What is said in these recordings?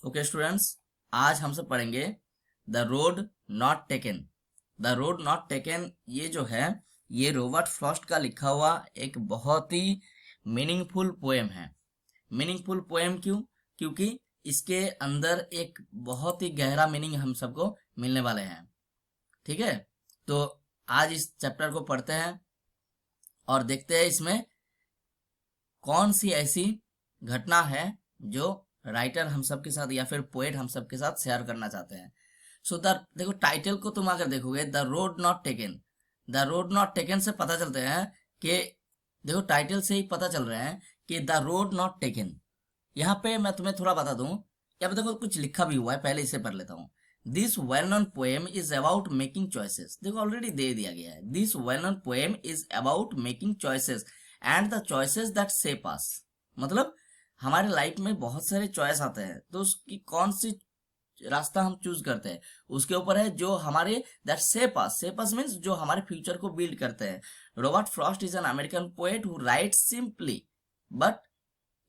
Okay students, आज हम सब पढ़ेंगे the road not taken. The road not taken ये जो है, ये रॉबर्ट फ्रॉस्ट का लिखा हुआ एक बहुत ही मीनिंगफुल पोएम है। मीनिंगफुल पोएम क्यों? क्योंकि इसके अंदर एक बहुत ही गहरा मीनिंग हम सबको मिलने वाले हैं। ठीक है, तो आज इस चैप्टर को पढ़ते हैं और देखते हैं इसमें कौन सी ऐसी घटना है जो राइटर हम सब के साथ या फिर पोएट हम सब के साथ शेयर करना चाहते हैं। सो द देखो, टाइटल को तुम अगर देखोगे, the road not taken, the road not taken से पता चलते हैं कि देखो, टाइटल से ही पता चल रहा है कि द रोड नॉट टेकन। यहाँ पे मैं तुम्हें थोड़ा बता दूं, यहाँ पे देखो कुछ लिखा भी हुआ है, पहले इसे पढ़ लेता हूँ। This well known poem is about making choices. देखो ऑलरेडी दे दिया गया है, this well known poem is about making choices and the choices that shape us. मतलब हमारे लाइफ में बहुत सारे चॉइस आते हैं, तो उसकी कौन सी रास्ता हम चूज करते हैं उसके ऊपर है, जो हमारे दैट शेप अस मींस जो हमारे फ्यूचर को बिल्ड करते हैं। Robert Frost is an American poet who writes simply but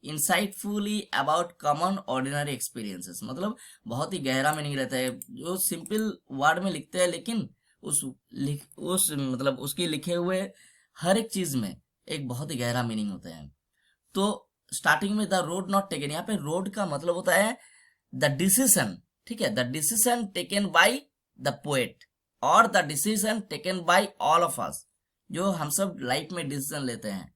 insightfully about common ordinary experiences. मतलब बहुत ही गहरा मीनिंग रहता है, जो सिंपल वर्ड में लिखते हैं, लेकिन उस मतलब उसके लिखे हुए हर एक चीज में एक बहुत ही गहरा मीनिंग होता है। तो स्टार्टिंग में द रोड नॉट टेकन, यहाँ पे रोड का मतलब होता है द डिसीजन। ठीक है, the decision taken by the poet और the decision taken by all of us, जो हम सब लाइफ में डिसीजन लेते हैं।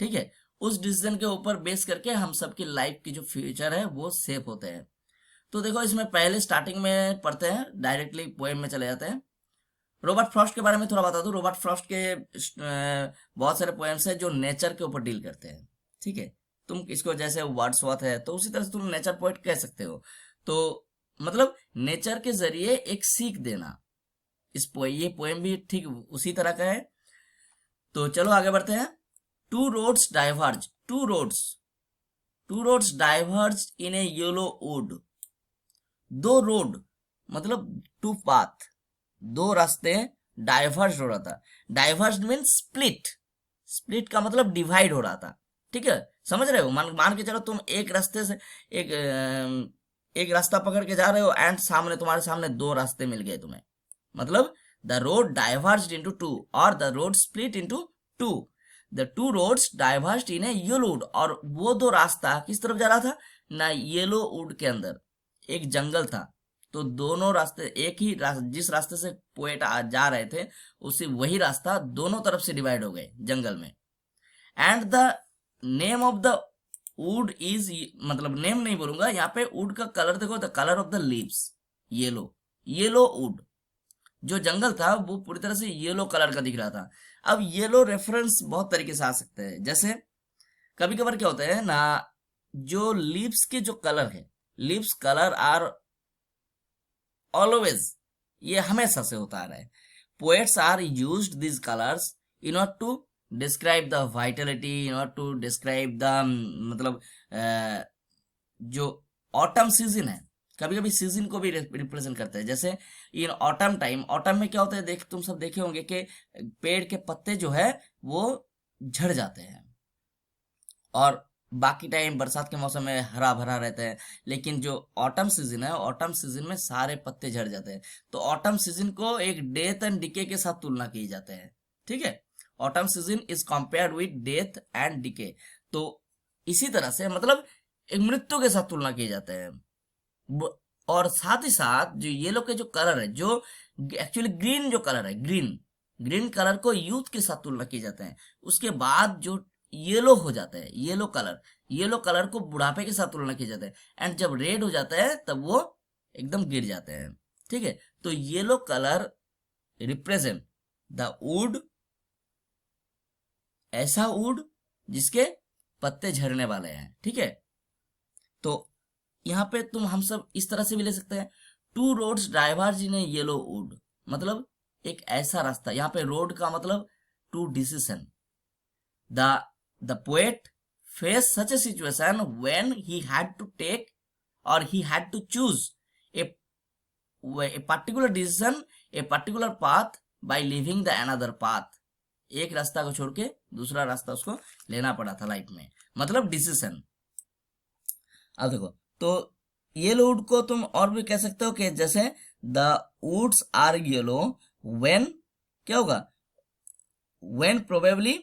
ठीक है, उस डिसीजन के ऊपर बेस करके हम सबकी लाइफ की जो फ्यूचर है वो सेफ होते हैं। तो देखो, इसमें पहले स्टार्टिंग में पढ़ते हैं, डायरेक्टली पोएम में चले जाते हैं। रॉबर्ट फ्रॉस्ट के बारे में थोड़ा बता दूं। रॉबर्ट फ्रॉस्ट के बहुत सारे पोएम्स हैं जो नेचर के ऊपर डील करते हैं। ठीक है, तुम इसको जैसे वर्ड्सवर्थ है तो उसी तरह से तुम नेचर पोएट कह सकते हो। तो मतलब नेचर के जरिए एक सीख देना, ये पोएम भी ठीक उसी तरह का है। तो चलो आगे बढ़ते हैं। Two roads diverge, two roads diverge in a yellow wood. दो रोड मतलब टू पाथ, दो रास्ते डाइवर्ज हो रहा था। डाइवर्ज मीन स्प्लिट, स्प्लिट का मतलब डिवाइड हो रहा था। ठीक है, समझ रहे हो? मान के चलो, तुम एक रास्ते से एक रास्ता पकड़ के जा रहे हो एंड सामने तुम्हारे सामने दो रास्ते मिल गए तुम्हें। मतलब the road diverged into two और the road split into two. The two roads diverged in a yellow wood, और वो दो रास्ता किस तरफ जा रहा था ना, येलो वुड के अंदर एक जंगल था। तो दोनों रास्ते एक ही जिस रास्ते से पोएट जा रहे थे, उसी वही रास्ता दोनों तरफ से डिवाइड हो गए जंगल में। And the name of the wood is, मतलब नेम नहीं बोलूंगा यहाँ पे। वुड का कलर देखो, the colour of the leaves yellow, yellow would. जो जंगल था वो पूरी तरह से येलो कलर का दिख रहा था। अब येलो रेफरेंस बहुत तरीके से आ सकते हैं। जैसे कभी कभार क्या होता है ना, जो लीव्स के जो कलर है, लीव्स कलर आर ऑलवेज, ये हमेशा से होता आ रहा है। Poets are used this colours in order to describe the vitality, in order to describe the मतलब जो ऑटम सीजन है, कभी कभी सीजन को भी रिप्रेजेंट करते हैं। जैसे इन ऑटम टाइम, ऑटम में क्या होता है, तुम सब देखे होंगे कि पेड़ के पत्ते जो है वो झड़ जाते हैं, और बाकी टाइम बरसात के मौसम में हरा भरा रहता है। लेकिन जो ऑटम सीजन है, ऑटम सीजन में सारे पत्ते झड़ जाते हैं। तो ऑटम सीजन को एक डेथ एंड डिके के साथ तुलना की जाते हैं। ठीक है, autumn season is compared with death and decay. तो इसी तरह से मतलब एक मृत्यु के साथ तुलना किए जाते हैं। और साथ ही साथ जो येलो के जो कलर है, जो एक्चुअली ग्रीन जो कलर है, ग्रीन ग्रीन कलर को यूथ के साथ तुलना किए जाते हैं। उसके बाद जो येलो हो जाता है, येलो कलर को बुढ़ापे के साथ तुलना किया जाता है। एंड जब रेड हो जाता है तब वो एकदम गिर जाते हैं। ठीक है, तो yellow colour represent the wood, ऐसा वुड जिसके पत्ते झड़ने वाले हैं। ठीक है, तो यहाँ पे हम सब इस तरह से भी ले सकते हैं। Two roads diverge in a yellow wood, मतलब एक ऐसा रास्ता। यहाँ पे रोड का मतलब two decision. The poet faced such a situation when he had to take, or he had to choose a particular decision, a particular path by leaving the another path. एक रास्ता को छोड़ के दूसरा रास्ता उसको लेना पड़ा था लाइफ में, मतलब डिसीजन। अब देखो, तो येलो वुड को तुम और भी कह सकते हो कि जैसे the woods are yellow when, क्या होगा, when probably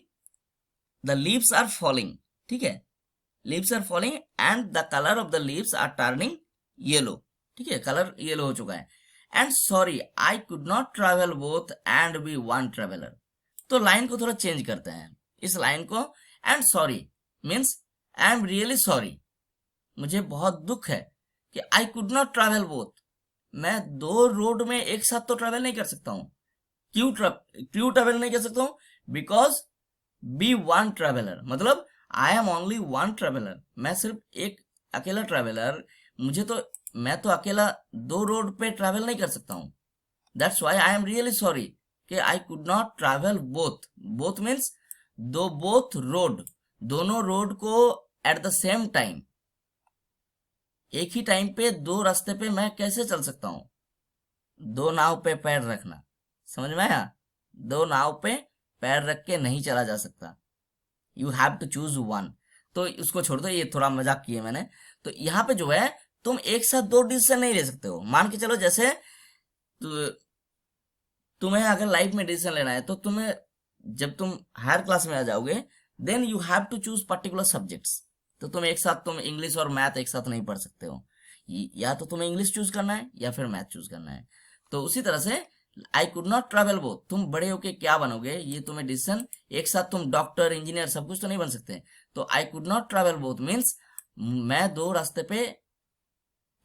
the leaves are falling, ठीक है, leaves are falling and the colour of the leaves are turning yellow, ठीक है, कलर येलो हो चुका है। And sorry I could not travel both and be one traveller. तो line को थोड़ा चेंज करते हैं इस लाइन को। And sorry means I am really sorry, मुझे बहुत दुख है कि I could not travel both, मैं दो रोड में एक साथ तो ट्रेवल नहीं कर सकता हूँ। क्यों ट्रेवल नहीं कर सकता हूँ? बिकॉज बी वन ट्रेवलर, मतलब आई एम ओनली वन ट्रेवलर, मैं सिर्फ एक अकेला ट्रेवलर, मुझे तो, मैं तो अकेला दो रोड पे ट्रैवल नहीं कर सकता हूँ। That's why I am really sorry कि I could not travel both. Both means दो, बोथ रोड, दोनों रोड को एट द सेम टाइम, एक ही टाइम पे दो रास्ते पे मैं कैसे चल सकता हूँ? दो नाव पे पैर रखना, समझ में आया? दो नाव पे पैर रख के नहीं चला जा सकता, you have to choose one. तो उसको छोड़ दो, ये थोड़ा मजाक किया मैंने। तो यहाँ पे जो है तुम एक साथ दो डिसीजन नहीं ले सकते हो। मान के चलो जैसे तुम्हें अगर लाइफ में डिसीजन लेना है तो तुम्हें, जब तुम हायर क्लास में आ जाओगे then you have to choose particular subjects. तो तुम एक साथ, तुम इंग्लिश और मैथ एक साथ नहीं पढ़ सकते हो, या तो तुम्हें इंग्लिश चूज करना है या फिर मैथ चूज करना है। तो उसी तरह से आई कुड नॉट ट्रेवल बोथ, तुम बड़े होके क्या बनोगे ये तुम्हें डिसीजन, एक साथ तुम डॉक्टर इंजीनियर सब कुछ तो नहीं बन सकते। तो आई could not travel both means मैं दो रास्ते पे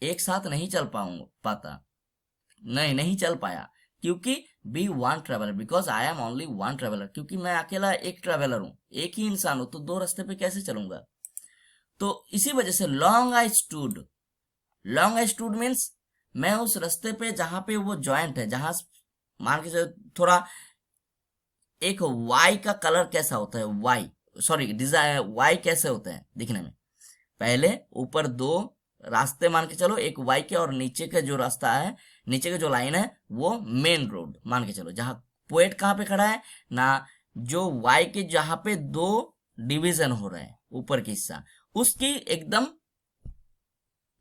एक साथ नहीं चल पाता, नहीं चल पाया, क्योंकि be one traveller, because I am only one traveller, क्योंकि मैं अकेला एक ट्रेवलर हूं, एक ही इंसान हूं, तो दो रास्ते पे कैसे चलूंगा? तो इसी वजह से लॉन्ग आई स्टूड मीन्स मैं उस रास्ते पे जहां पे वो जॉइंट है, जहां मान के चलो थोड़ा, एक वाई का कलर कैसा होता है, वाई सॉरी डिजाइन वाई कैसे होते हैं दिखने में? पहले ऊपर दो रास्ते मान के चलो, एक वाई के, और नीचे का जो रास्ता है, नीचे का जो लाइन है वो मेन रोड मान के चलो। जहां पोएट कहाँ पे खड़ा है ना, जो वाई के जहां पे दो डिवीजन हो रहे हैं ऊपर की हिस्सा, उसकी एकदम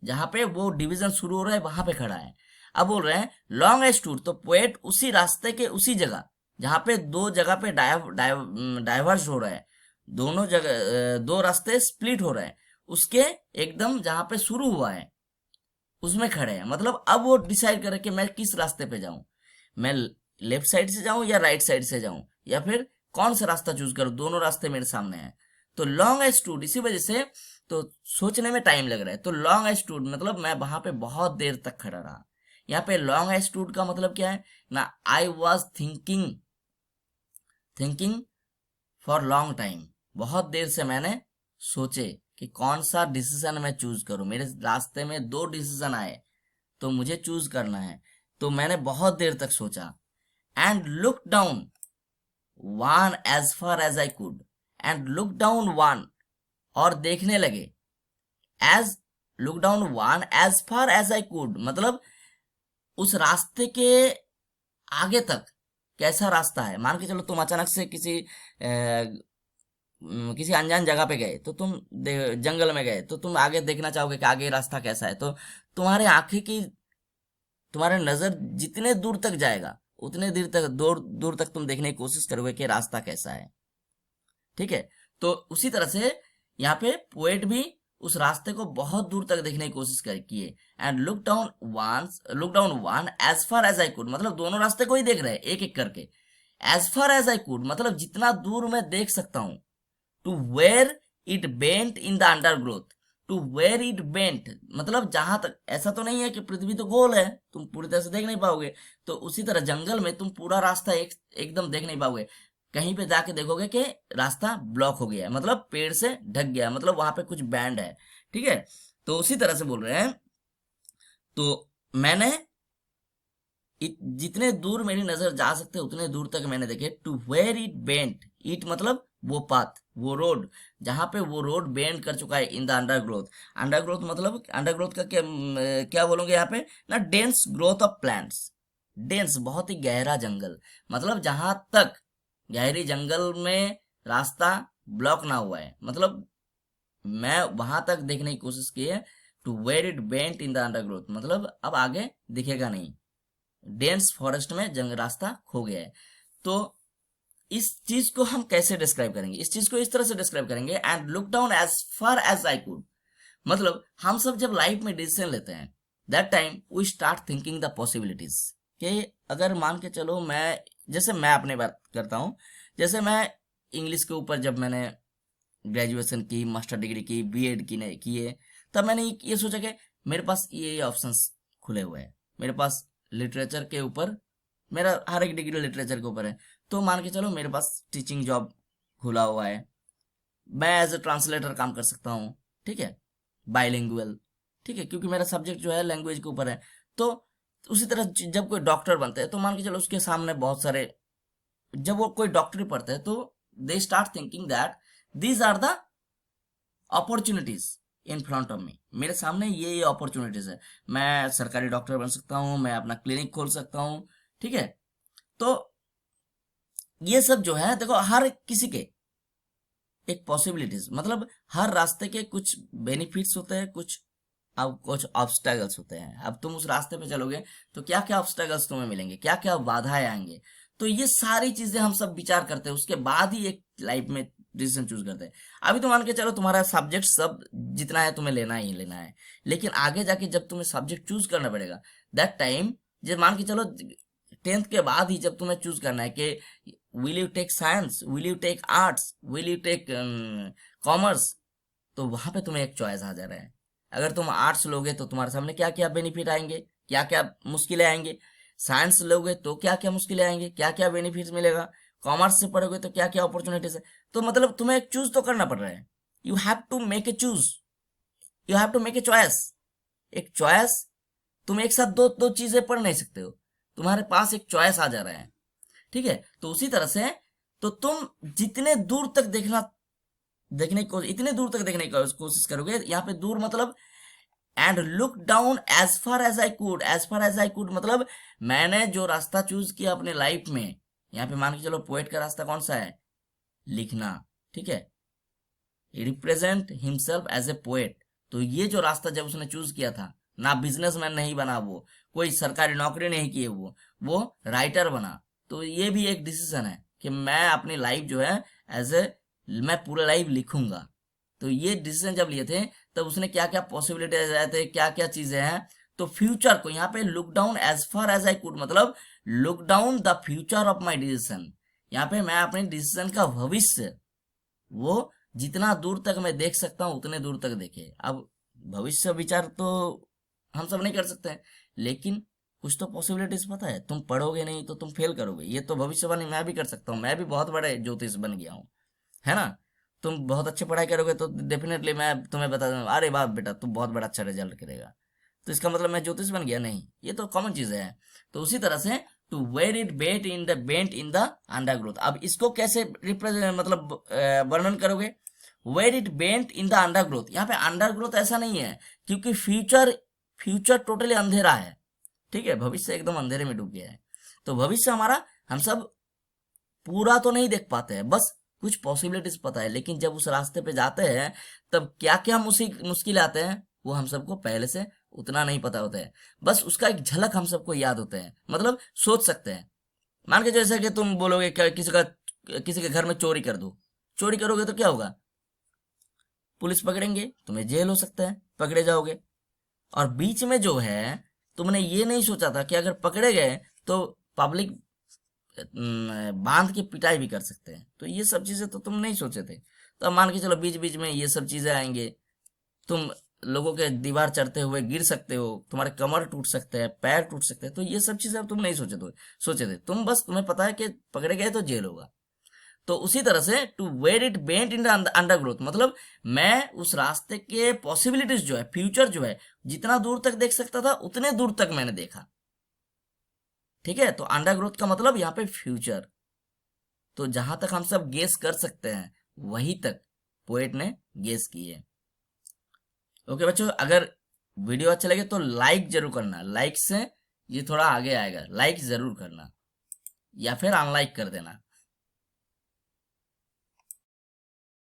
जहां पे वो डिवीजन शुरू हो रहा है वहां पे खड़ा है। अब बोल रहे हैं लॉन्ग एज टूर, तो पोएट उसी रास्ते के उसी जगह जहां पे दो जगह पे डाइवर्स हो रहा है, दोनों जगह दो रास्ते स्प्लिट हो रहे हैं, उसके एकदम जहां पे शुरू हुआ है उसमें खड़े हैं। मतलब अब वो डिसाइड करे कि मैं किस रास्ते पे जाऊं, मैं लेफ्ट साइड से जाऊं या राइट साइड से जाऊं, या फिर कौन सा रास्ता चूज करूं, दोनों रास्ते मेरे सामने हैं। तो लॉन्ग एज टूड, इसी वजह से तो सोचने में टाइम लग रहा है। तो लॉन्ग एज टूड मतलब मैं वहां पे बहुत देर तक खड़ा रहा। यहाँ पे लॉन्ग एज टूड का मतलब क्या है ना, I was thinking for long time, बहुत देर से मैंने सोचे कि कौन सा डिसीजन मैं चूज करूं। मेरे रास्ते में दो डिसीजन आए तो मुझे चूज करना है, तो मैंने बहुत देर तक सोचा। And look down one as far as I could, and look down one, और देखने लगे, as look down one as far as I could, मतलब उस रास्ते के आगे तक कैसा रास्ता है। मान के चलो तुम अचानक से किसी अनजान जगह पे गए, तो तुम जंगल में गए, तो तुम आगे देखना चाहोगे कि आगे रास्ता कैसा है। तो तुम्हारे आंखें की, तुम्हारे नजर जितने दूर तक जाएगा उतने दूर दूर तक तुम देखने की कोशिश करोगे कि रास्ता कैसा है, ठीक है। तो उसी तरह से यहाँ पे पोएट भी उस रास्ते को बहुत दूर तक देखने की कोशिश किए। And look down one as far as I could, मतलब दोनों रास्ते को ही देख रहे हैं एक एक करके। As far as I could मतलब जितना दूर मैं देख सकता हूं। To where it bent in the undergrowth, to where it bent मतलब जहां तक, ऐसा तो नहीं है कि पृथ्वी तो गोल है, तुम पूरी तरह से देख नहीं पाओगे। तो उसी तरह जंगल में तुम पूरा रास्ता एकदम देख नहीं पाओगे, कहीं पे जाके देखोगे कि रास्ता ब्लॉक हो गया है, मतलब पेड़ से ढक गया है, मतलब वहां पे कुछ बैंड है, ठीक है। तो उसी तरह से बोल रहे हैं, तो मैंने जितने दूर मेरी नजर जा सकते उतने दूर तक मैंने देखे। To where it bent, it मतलब वो पाथ, वो रोड, जहां पे वो रोड बेंड कर चुका है इन द अंडरग्रोथ। अंडरग्रोथ मतलब अंडरग्रोथ का क्या बोलोगे यहाँ पे ना, dense growth of plants. Dense बहुत ही गहरा जंगल, मतलब जहां तक गहरी जंगल में रास्ता ब्लॉक ना हुआ है, मतलब मैं वहां तक देखने की कोशिश की है। To where it bent in the undergrowth, मतलब अब आगे दिखेगा नहीं, डेंस फॉरेस्ट में जंग रास्ता खो गया है। तो इस चीज को हम कैसे डिस्क्राइब करेंगे, इस चीज को इस तरह से डिस्क्राइब करेंगे, and look down as far as I could, मतलब हम सब जब लाइफ में डिसीजन लेते हैं that time we start thinking the possibilities, कि अगर मान के चलो मैं, जैसे मैं अपनी बात करता हूँ, जैसे मैं इंग्लिश के ऊपर जब मैंने ग्रेजुएशन की, मास्टर डिग्री की, बीएड की है, तब मैंने ये सोचा कि मेरे पास ये ऑप्शंस खुले हुए हैं, मेरे पास लिटरेचर के ऊपर, मेरा हर एक डिग्री लिटरेचर के ऊपर है, तो मान के चलो मेरे पास टीचिंग जॉब खुला हुआ है, मैं एज ए ट्रांसलेटर काम कर सकता हूँ, ठीक है, बाइलिंगुअल, ठीक है, क्योंकि मेरा सब्जेक्ट जो है लैंग्वेज के ऊपर है। तो उसी तरह जब कोई डॉक्टर बनता है तो मान के चलो उसके सामने बहुत सारे, जब वो कोई डॉक्टरी पढ़ते हैं तो they start thinking that these are the opportunities in front of me, मेरे सामने ये अपॉर्चुनिटीज है, मैं सरकारी डॉक्टर बन सकता हूँ, मैं अपना क्लिनिक खोल सकता हूँ, ठीक है। तो ये सब जो है देखो, हर किसी के एक पॉसिबिलिटीज, मतलब हर रास्ते के कुछ बेनिफिट्स होते हैं, कुछ ऑब्स्टेकल्स होते हैं। अब तुम उस रास्ते पे चलोगे तो क्या क्या ऑब्स्टेकल्स तुम्हें मिलेंगे, क्या क्या बाधाएं आएंगे, तो ये सारी चीजें हम सब विचार करते हैं, उसके बाद ही एक लाइफ में डिसीजन चूज करते हैं। अभी तो मान के चलो तुम्हारा सब्जेक्ट सब जितना है तुम्हें लेना ही लेना है, लेकिन आगे जाके जब तुम्हें सब्जेक्ट चूज करना पड़ेगा दैट टाइम, जब मान के चलो 10th के बाद ही जब तुम्हें चूज करना है कि will you take science, will you take arts, will you take commerce, तो वहां पे तुम्हें एक चॉइस आ जा रहा है। अगर तुम आर्ट्स लोगे तो तुम्हारे सामने क्या क्या बेनिफिट आएंगे, क्या क्या मुश्किलें आएंगे, साइंस लोगे तो क्या क्या मुश्किलें आएंगे, क्या क्या बेनिफिट्स मिलेगा, कॉमर्स से पढ़ोगे तो क्या क्या अपॉर्चुनिटीज है। तो मतलब तुम्हें एक चूज तो करना पड़ रहा है, you have to make a choose, you have to make a choice. एक चॉइस, तुम एक साथ दो दो चीजें पढ़ नहीं सकते हो, तुम्हारे पास एक चॉइस आ जा रहा है, ठीक है। तो उसी तरह से तो तुम जितने दूर तक देखने की इतने दूर तक देखने की कोशिश करोगे, यहाँ पे दूर मतलब and look down as far as I could, as far as I could मतलब मैंने जो रास्ता चूज किया अपने लाइफ में, यहाँ पे मान के चलो पोएट का रास्ता कौन सा है, लिखना, ठीक है, represent himself as a poet. तो ये जो रास्ता जब उसने चूज किया था, ना बिजनेसमैन नहीं बना वो, कोई सरकारी नौकरी नहीं की वो राइटर बना। तो ये भी एक डिसीजन है कि मैं अपनी लाइफ जो है एज ए, मैं पूरा लाइफ लिखूंगा। तो ये डिसीजन जब लिए थे तब उसने क्या क्या पॉसिबिलिटीज आए थे, क्या क्या चीजें हैं, तो फ्यूचर को यहाँ पे look down as far as I could, मतलब look down the future of my decision, यहाँ पे मैं अपने डिसीजन का भविष्य, वो जितना दूर तक मैं देख सकता हूँ उतने दूर तक देखे। अब भविष्य विचार तो हम सब नहीं कर सकते हैं, लेकिन कुछ तो पॉसिबिलिटीज पता है, तुम पढ़ोगे नहीं तो तुम फेल करोगे, ये तो भविष्यवाणी मैं भी कर सकता हूँ, मैं भी बहुत बड़े ज्योतिष बन गया हूँ, है ना। तुम बहुत अच्छी पढ़ाई करोगे तो डेफिनेटली मैं तुम्हें बता दूंगा, अरे वाह बेटा तुम बहुत बड़ा अच्छा रिजल्ट करेगा, तो इसका मतलब मैं ज्योतिष बन गया, नहीं, ये तो कॉमन चीज है। तो उसी तरह से to where it bent in the undergrowth, अब इसको कैसे रिप्रेजेंट मतलब वर्णन करोगे, where it bent in the undergrowth, यहाँ पे अंडरग्रोथ ऐसा नहीं है, क्योंकि फ्यूचर टोटली अंधेरा है, ठीक है, भविष्य एकदम अंधेरे में डूब गया है। तो भविष्य हमारा हम सब पूरा तो नहीं देख पाते हैं, बस कुछ पॉसिबिलिटीज पता है, लेकिन जब उस रास्ते पे जाते हैं तब क्या क्या मुश्किल आते हैं वो हम सबको पहले से उतना नहीं पता होता है, बस उसका एक झलक हम सबको याद होते हैं, मतलब सोच सकते हैं। मान के जैसे कि तुम बोलोगे किसी के घर में चोरी कर दो, चोरी करोगे तो क्या होगा, पुलिस पकड़ेंगे, तुम्हें जेल हो सकता है, पकड़े जाओगे। और बीच में जो है तुमने ये नहीं सोचा था कि अगर पकड़े गए तो पब्लिक बांध के पिटाई भी कर सकते हैं, तो ये सब चीजें तो तुम नहीं सोचे थे। तो अब मान के चलो बीच बीच में ये सब चीजें आएंगे, तुम लोगों के दीवार चढ़ते हुए गिर सकते हो, तुम्हारे कमर टूट सकते हैं, पैर टूट सकते हैं, तो ये सब चीजें अब तुम नहीं सोचे थे, तुम बस तुम्हें पता है कि पकड़े गए तो जेल होगा। तो उसी तरह से to where it bent in the undergrowth, मतलब मैं उस रास्ते के पॉसिबिलिटीज जो है, फ्यूचर जो है, जितना दूर तक देख सकता था उतने दूर तक मैंने देखा, ठीक है। तो अंडरग्रोथ का मतलब यहाँ पे फ्यूचर, तो जहां तक हम सब गेस कर सकते हैं वहीं तक पोएट ने गेस की है। ओके बच्चों, अगर वीडियो अच्छा लगे तो लाइक जरूर करना, लाइक से ये थोड़ा आगे आएगा, लाइक जरूर करना या फिर अनलाइक कर देना।